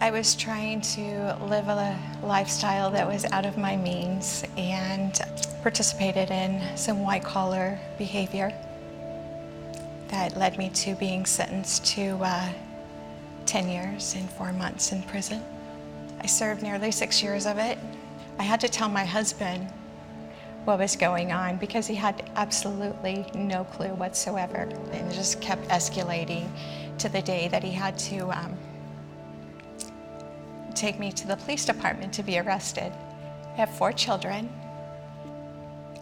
I was trying to live a lifestyle that was out of my means and participated in some white-collar behavior that led me to being sentenced to 10 years and 4 months in prison. I served nearly 6 years of it. I had to tell my husband what was going on because he had absolutely no clue whatsoever. And it just kept escalating to the day that he had to take me to the police department to be arrested. I have 4 children.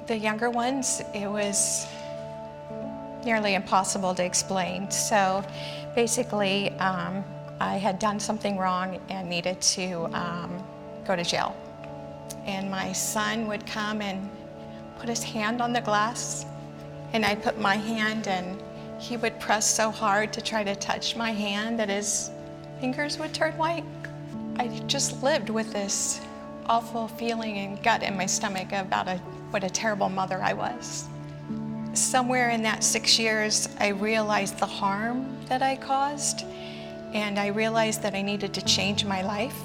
The younger ones, it was nearly impossible to explain. So basically, I had done something wrong and needed to go to jail. And my son would come and put his hand on the glass, and I'd put my hand, and he would press so hard to try to touch my hand that his fingers would turn white. I just lived with this awful feeling and gut in my stomach about what a terrible mother I was. Somewhere in that 6 years, I realized the harm that I caused, and I realized that I needed to change my life.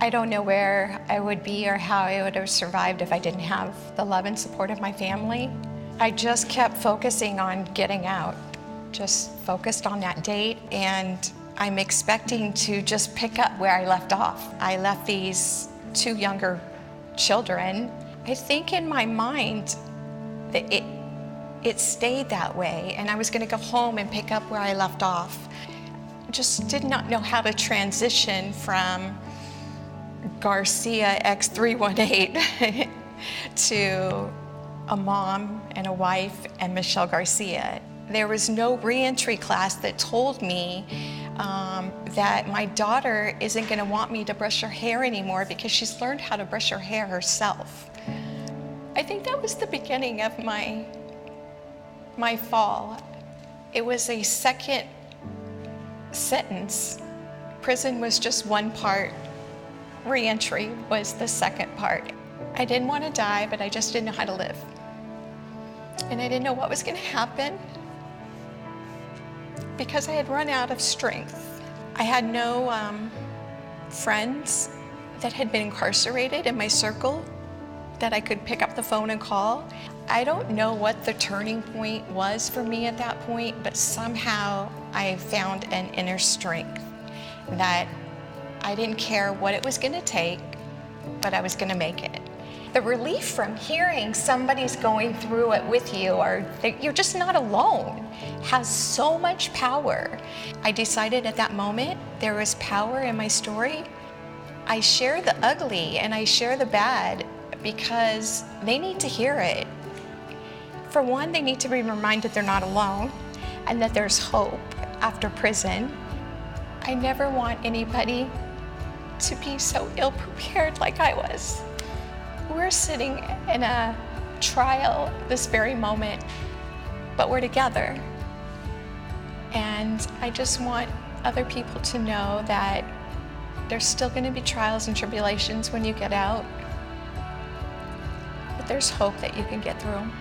I don't know where I would be or how I would have survived if I didn't have the love and support of my family. I just kept focusing on getting out, just focused on that date, and I'm expecting to just pick up where I left off. I left these 2 younger children. I think in my mind that it stayed that way, and I was going to go home and pick up where I left off. Just did not know how to transition from Garcia X318 to a mom and a wife and Michelle Garcia. There was no reentry class that told me that my daughter isn't going to want me to brush her hair anymore because she's learned how to brush her hair herself. I think that was the beginning of my fall. It was a second sentence. Prison was just one part. Reentry was the second part. I didn't want to die, but I just didn't know how to live. And I didn't know what was going to happen because I had run out of strength. I had no friends that had been incarcerated in my circle that I could pick up the phone and call. I don't know what the turning point was for me at that point, but somehow I found an inner strength that I didn't care what it was going to take, but I was going to make it. The relief from hearing somebody's going through it with you, or that you're just not alone, has so much power. I decided at that moment there was power in my story. I share the ugly and I share the bad because they need to hear it. For one, they need to be reminded they're not alone and that there's hope after prison. I never want anybody to be so ill-prepared like I was. We're sitting in a trial this very moment, but we're together. And I just want other people to know that there's still going to be trials and tribulations when you get out, but there's hope that you can get through them.